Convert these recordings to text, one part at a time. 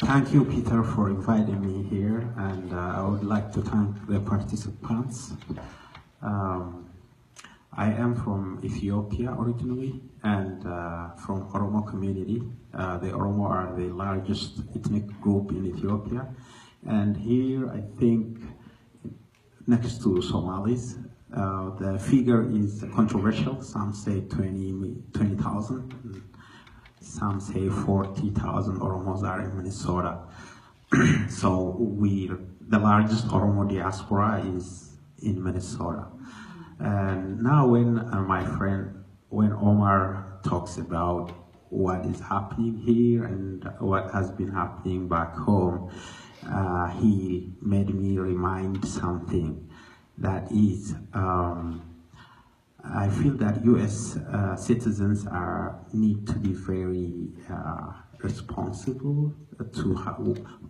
Thank you, Peter, for inviting me here, and I would like to thank the participants. I am from Ethiopia originally, and from Oromo community. The Oromo are the largest ethnic group in Ethiopia, and here I think next to Somalis, the figure is controversial. Some say 20,000. Some say 40,000 Oromos are in Minnesota. So the largest Oromo diaspora is in Minnesota. And now when when Omar talks about what is happening here and what has been happening back home, he made me remind something that is, I feel that U.S. Citizens need to be very responsible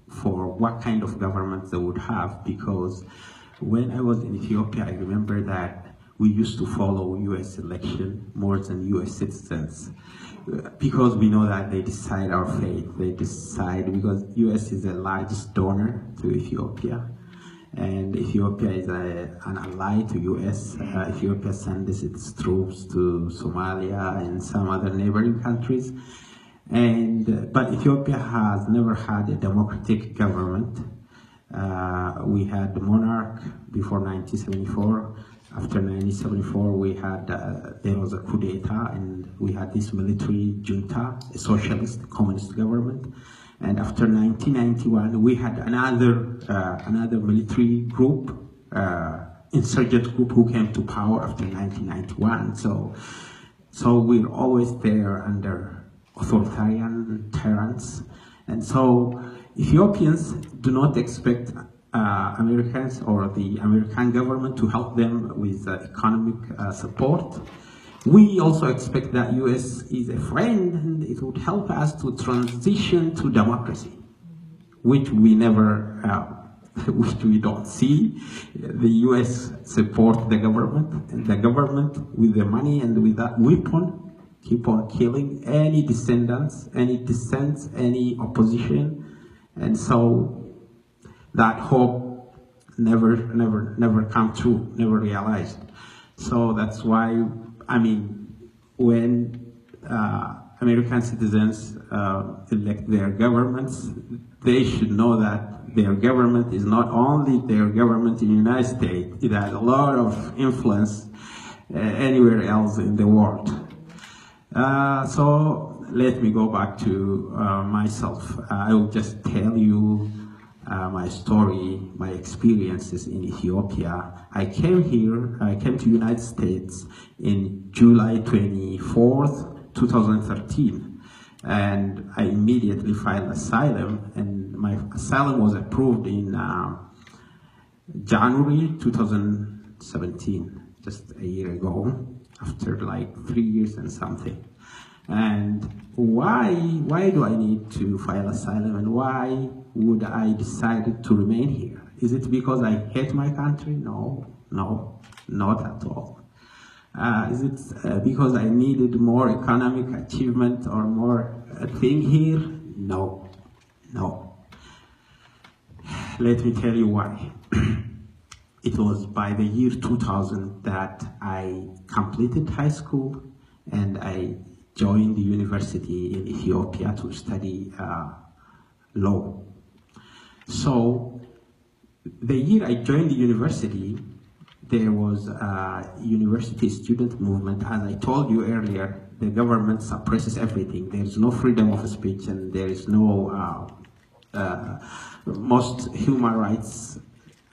for what kind of government they would have, because when I was in Ethiopia, I remember that we used to follow U.S. election more than U.S. citizens, because we know that they decide our fate. They decide, because U.S. is the largest donor to Ethiopia, and Ethiopia is an ally to U.S. Ethiopia sends its troops to Somalia and some other neighboring countries, but Ethiopia has never had a democratic government. We had the monarch before 1974. After 1974, we had there was a coup d'etat, and we had this military junta, a socialist communist government. And after 1991, we had another military group, insurgent group, who came to power after 1991. So we're always there under authoritarian tyrants, and so Ethiopians do not expect Americans or the American government to help them with economic support. We also expect that U.S. is a friend and it would help us to transition to democracy, which we never, which we don't see. The U.S. support the government, and the government with the money and with that weapon keep on killing any descendants, any dissents, any opposition, and so that hope never come true, never realized. So that's why, I mean, when American citizens elect their governments, they should know that their government is not only their government in the United States, it has a lot of influence anywhere else in the world. So let me go back to myself. I will just tell you my story, my experiences in Ethiopia. I came to United States in July 24th, 2013, and I immediately filed asylum, and my asylum was approved in January 2017, just a year ago, after like 3 years and something. And why do I need to file asylum, and why would I decide to remain here? Is it because I hate my country? No, not at all. Is it because I needed more economic achievement or more thing here? No. Let me tell you why. It was by the year 2000 that I completed high school, and I joined the university in Ethiopia to study law. So the year I joined the university, there was a university student movement. As I told you earlier, the government suppresses everything. There is no freedom of speech, and there is no, most human rights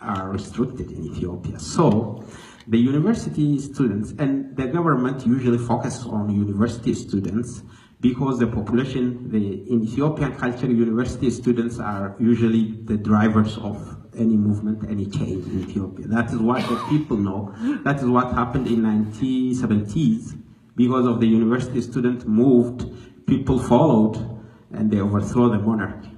are restricted in Ethiopia. So the university students, and the government usually focuses on university students, because the population, in Ethiopian culture, university students are usually the drivers of any movement, any change in Ethiopia. That is what the people know. That is what happened in 1970s. Because of the university student moved, people followed, and they overthrew the monarchy.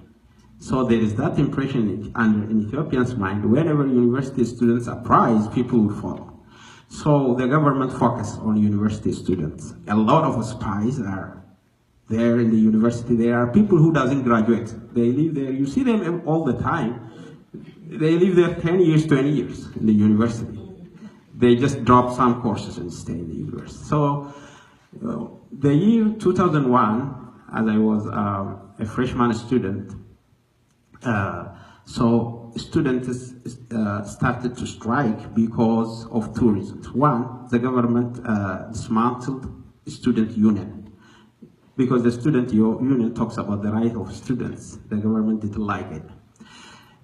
So there is that impression in Ethiopians' mind. Whenever university students are prized, people will follow. So the government focused on university students. A lot of spies are there in the university. There are people who doesn't graduate. They live there. You see them all the time. They live there 10 years, 20 years in the university. They just drop some courses and stay in the university. So the year 2001, as I was a freshman student, so students started to strike because of two reasons. One, the government dismantled student union, because the student union talks about the right of students. The government didn't like it.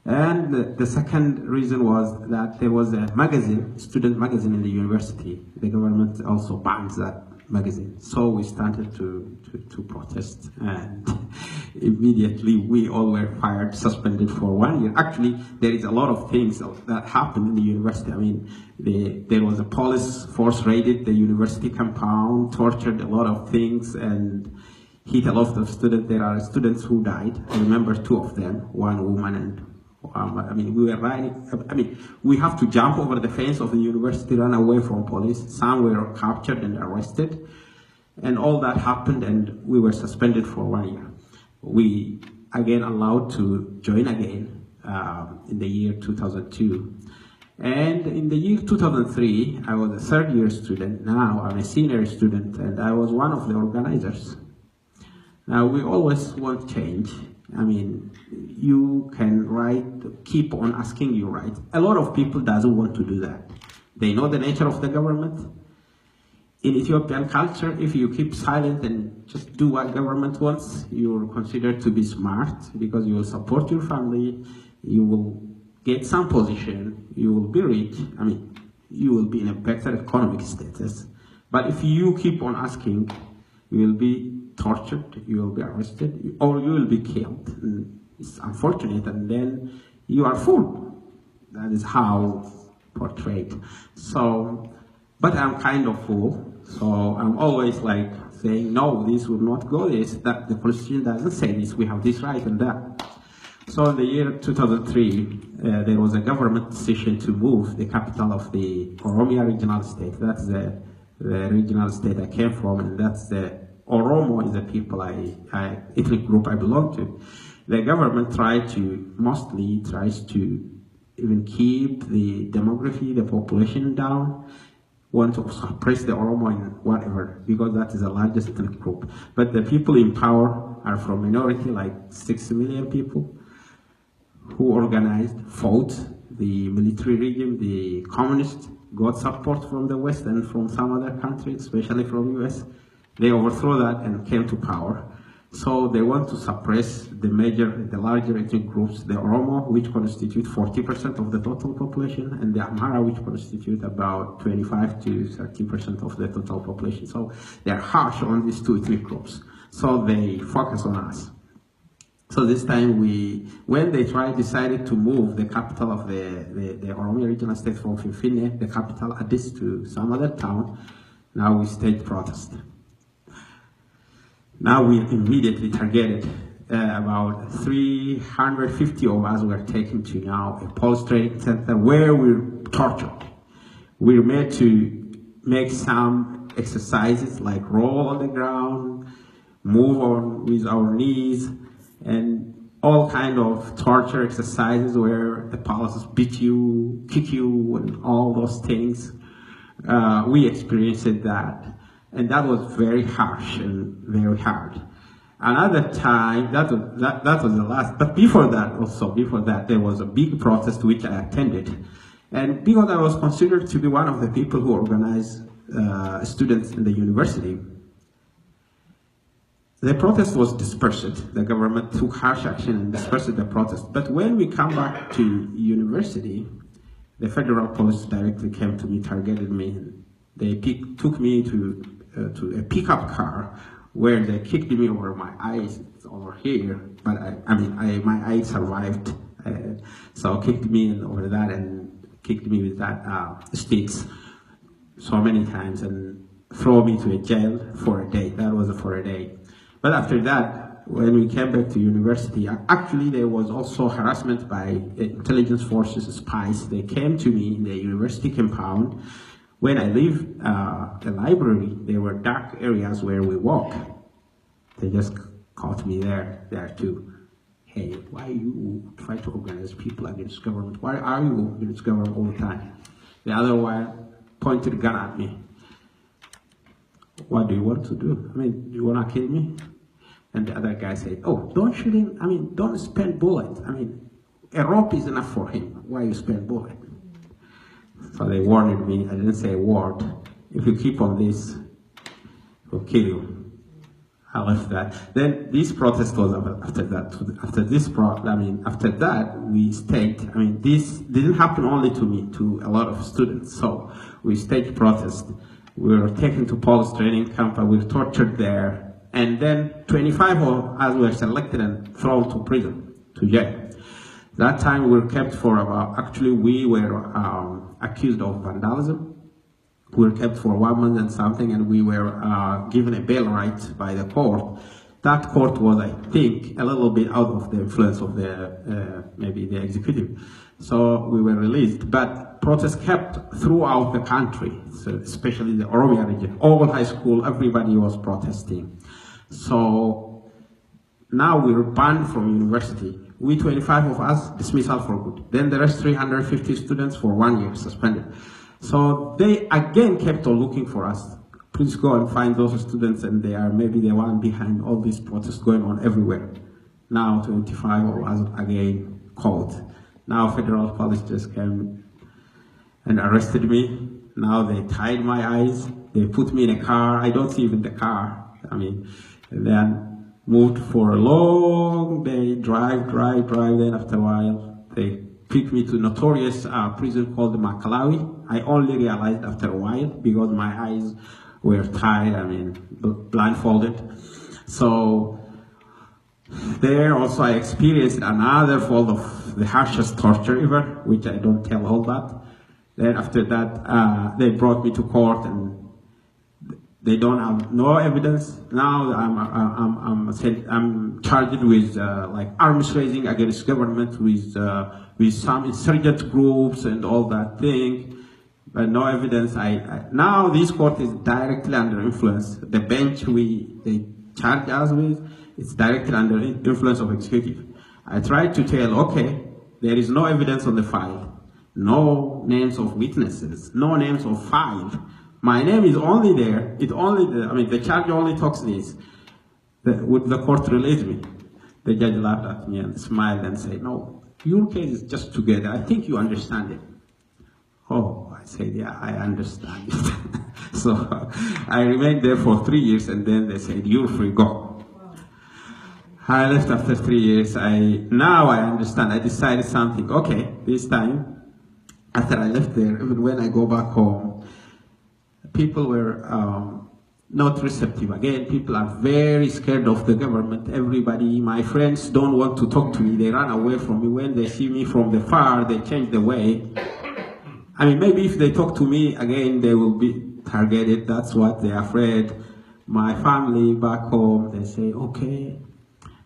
And the second reason was that there was a magazine, student magazine in the university. The government also banned that magazine. So we started to protest, and immediately we all were fired, suspended for 1 year. Actually, there is a lot of things that happened in the university. I mean, there was a police force raided the university compound, tortured a lot of things, and hit a lot of students. There are students who died. I remember 2 of them, one woman and I mean, we were riding. I mean, we have to jump over the fence of the university, run away from police. Some were captured and arrested, and all that happened, and we were suspended for 1 year. We again allowed to join again in the year 2002, and in the year 2003, I was a third-year student. Now I'm a senior student, and I was one of the organizers. Now we always want change. I mean, you can keep on asking you right. A lot of people doesn't want to do that. They know the nature of the government. In Ethiopian culture, if you keep silent and just do what government wants, you're considered to be smart because you will support your family, you will get some position, you will be rich. I mean, you will be in a better economic status. But if you keep on asking, you will be tortured, you will be arrested, or you will be killed. And it's unfortunate, and then you are fooled. That is how portrayed. So, but I'm kind of fool. So I'm always like saying, no, this will not go this, that the constitution doesn't say this, we have this right and that. So in the year 2003, there was a government decision to move the capital of the Oromia regional state. That's the regional state I came from, and that's the Oromo is the people ethnic group I belong to. The government tries to even keep the demography, the population down, want to suppress the Oromo and whatever, because that is the largest ethnic group. But the people in power are from minority, like 6 million people, who organized, fought the military regime, the communists, got support from the West and from some other countries, especially from US. They overthrew that and came to power. So they want to suppress the larger ethnic groups, the Oromo, which constitute 40% of the total population, and the Amhara, which constitute about 25 to 30% of the total population. So they're harsh on these 2 ethnic groups. So they focus on us. So this time when they decided to move the capital of the Oromia regional state from Finfinne, the capital Addis, to some other town, now we staged protest. Now we immediately targeted about 350 of us were taken to now a police training center where we're tortured. We're made to make some exercises like roll on the ground, move on with our knees, and all kind of torture exercises where the police beat you, kick you, and all those things. We experienced that. And that was very harsh and very hard. Another time, that was the last, but before that, there was a big protest which I attended. And because I was considered to be one of the people who organized students in the university, the protest was dispersed. The government took harsh action and dispersed the protest. But when we come back to university, the federal police directly came to me, targeted me, and they took me to a pickup car where they kicked me over my eyes, over here, but my eye survived. So kicked me over that and kicked me with that sticks so many times and throw me to a jail for a day. That was for a day. But after that, when we came back to university, actually there was also harassment by intelligence forces, spies. They came to me in the university compound. When I leave the library, there were dark areas where we walk. They just caught me there too. Hey, why you try to organize people against government? Why are you against government all the time? The other one pointed a gun at me. What do you want to do? I mean, do you want to kill me? And the other guy said, oh, don't shoot him. I mean, don't spend bullets. I mean, a rope is enough for him. Why you spend bullet? So they warned me. I didn't say a word. If you keep on this, we'll kill you. I left that. Then this protest was after that. After that, we stayed. I mean, this didn't happen only to me, to a lot of students. So we staged protest. We were taken to police training camp. We were tortured there. And then 25 of us were selected and thrown to prison, to jail. That time we were kept for about, actually we were accused of vandalism. We were kept for 1 month and something, and we were given a bail right by the court. That court was, I think, a little bit out of the influence of the, maybe the executive. So we were released, but protests kept throughout the country, so especially the Oromia region. All high school, everybody was protesting. So now we're banned from university. We 25 of us dismissal for good. Then the rest 350 students for 1 year suspended. So they again kept on looking for us. Please go and find those students, and they are maybe the one behind all these protests going on everywhere. Now 25 of us again caught. Now federal police just came and arrested me. Now they tied my eyes. They put me in a car. I don't see even the car. I mean, and then moved for a long day, drive, then after a while, they picked me to a notorious prison called the Makalawi. I only realized after a while because my eyes were tied, I mean, blindfolded. So there also I experienced another form of the harshest torture ever, which I don't tell all that. Then after that, they brought me to court, and they don't have no evidence. Now I'm charged with like arms raising against government, with some insurgent groups and all that thing, but no evidence. Now this court is directly under influence. The bench they charge us with, it's directly under influence of executive. I tried to tell, okay, there is no evidence on the file, no names of witnesses, no names of file. My name is only there. The charge only talks this. Would the court release me? The judge laughed at me and smiled and said, no, your case is just together. I think you understand it. Oh, I said, yeah, I understand it. So I remained there for 3 years, and then they said, you're free, go. I left after 3 years. Now I understand. I decided something. Okay, this time, after I left there, even when I go back home, people were not receptive. Again, people are very scared of the government. Everybody, my friends, don't want to talk to me. They run away from me. When they see me from the far, they change the way. I mean, maybe if they talk to me again, they will be targeted. That's what they're afraid. My family back home, they say, okay,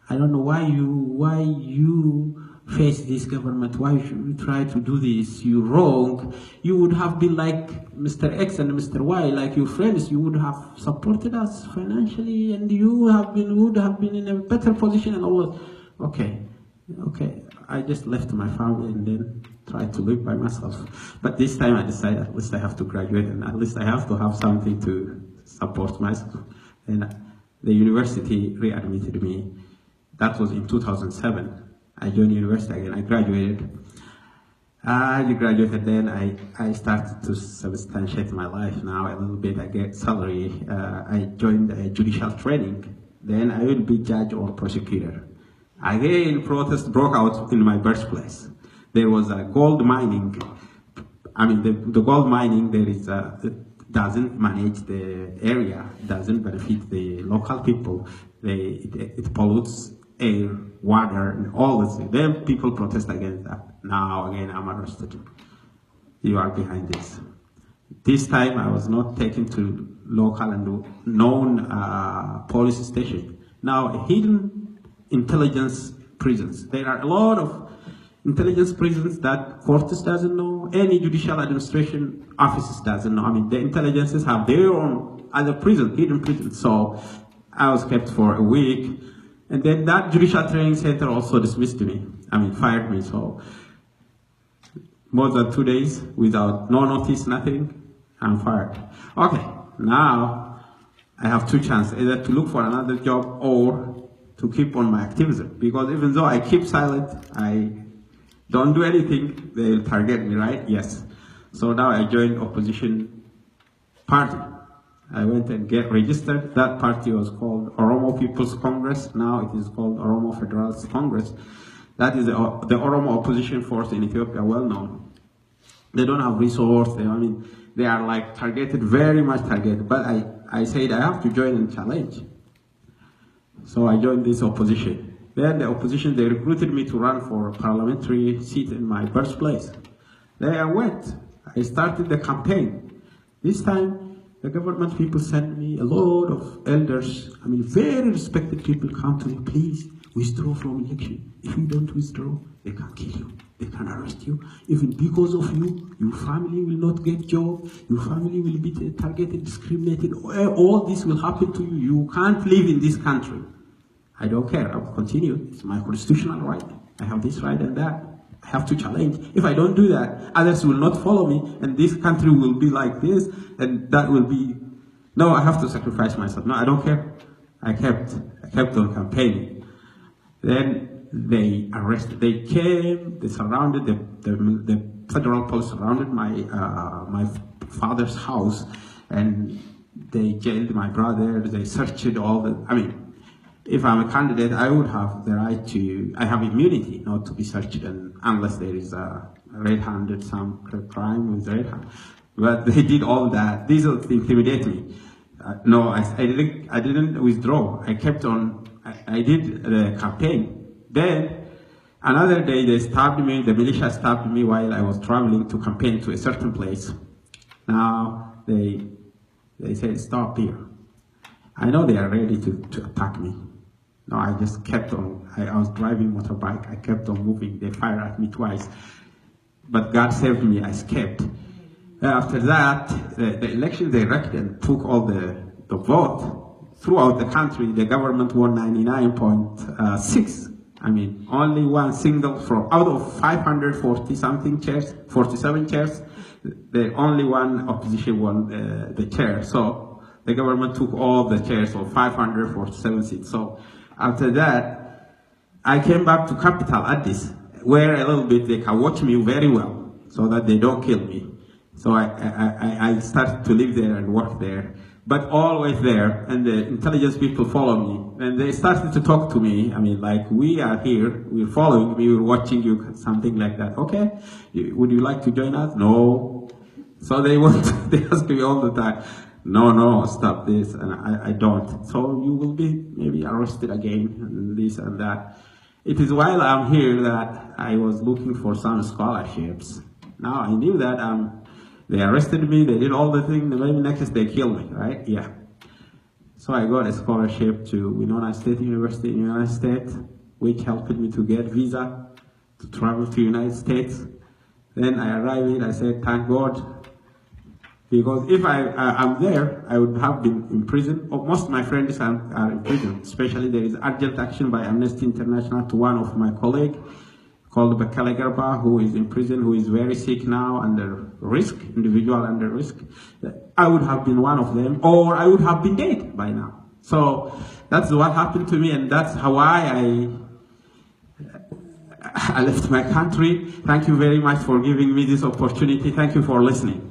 I don't know why you face this government. Why should you try to do this? You're wrong. You would have been like Mr. X and Mr. Y, like your friends. You would have supported us financially, and you would have been in a better position and all that. Okay. I just left my family and then tried to live by myself. But this time I decided at least I have to graduate, and at least I have to have something to support myself. And the university readmitted me. That was in 2007. I joined university again. I graduated. Then I started to substantiate my life now a little bit. I get salary. I joined a judicial training. Then I will be judge or prosecutor. Again, protest broke out in my birthplace. There was a gold mining. I mean, the gold mining doesn't manage the area, doesn't benefit the local people. It pollutes air, water, and all this. Then people protest against that. Now again, I'm arrested. You are behind this. This time I was not taken to local and known police station. Now hidden intelligence prisons. There are a lot of intelligence prisons that Cortes doesn't know, any judicial administration offices doesn't know. I mean, the intelligences have their own other prison, hidden prisons. So I was kept for a week. And then that judicial training center also dismissed me. Fired me. So more than 2 days without no notice, nothing, I'm fired. Okay, now I have two chances, either to look for another job or to keep on my activism. Because even though I keep silent, I don't do anything, they'll target me, right? Yes. So now I joined opposition party. I went and get registered. That party was called Oromo People's Congress. Now it is called Oromo Federalist Congress. That is the Oromo opposition force in Ethiopia, well known. They don't have resources. They are like targeted, very much targeted. But I said I have to join and challenge. So I joined this opposition. Then the opposition, they recruited me to run for a parliamentary seat in my birthplace. There I went. I started the campaign. This time, the government people sent me a lot of elders. Very respected people come to me, please withdraw from election. If you don't withdraw, they can kill you. They can arrest you. Even because of you, your family will not get job. Your family will be targeted, discriminated. All this will happen to you. You can't live in this country. I don't care. I will continue. It's my constitutional right. I have this right and that. I have to challenge. If I don't do that, others will not follow me, and this country will be like this, and that will be. No, I have to sacrifice myself. No, I don't care. I kept on campaigning. Then they arrested. They came. They surrounded the federal police surrounded my father's house, and they jailed my brother. They searched all the. If I'm a candidate, I would have the right to. I have immunity not to be searched, unless there is a red-handed some crime with red hand. But they did all that. These are to intimidate me. No, I didn't withdraw. I kept on. I did the campaign. Then another day they stabbed me. The militia stabbed me while I was traveling to campaign to a certain place. Now they said stop here. I know they are ready to attack me. No, I just kept on. I was driving motorbike. I kept on moving. They fired at me twice. But God saved me. I escaped. After that, the election, they wrecked and took all the vote. Throughout the country, the government won 99.6. Only one single from out of 540-something chairs, 47 chairs, the only one opposition won the chair. So the government took all the chairs of 547 seats. So after that, I came back to capital Addis, where a little bit they can watch me very well, so that they don't kill me. So I started to live there and work there, but always there, and the intelligence people follow me, and they started to talk to me. Like, we are here, we're following me, we're watching you, something like that. Okay, would you like to join us? No. So they ask me all the time. No, stop this, and I don't. So you will be maybe arrested again, and this and that. It is while I'm here that I was looking for some scholarships. Now I knew that they arrested me, they did all the things, maybe next they kill me, right? Yeah. So I got a scholarship to Winona State University in the United States, which helped me to get visa to travel to the United States. Then I arrived, I said, thank God. Because if I'm there, I would have been in prison. Most of my friends are in prison. Especially there is urgent action by Amnesty International to one of my colleagues called Bakale Garba, who is in prison, who is very sick now, under risk, individual under risk. I would have been one of them, or I would have been dead by now. So that's what happened to me, and that's how I left my country. Thank you very much for giving me this opportunity. Thank you for listening.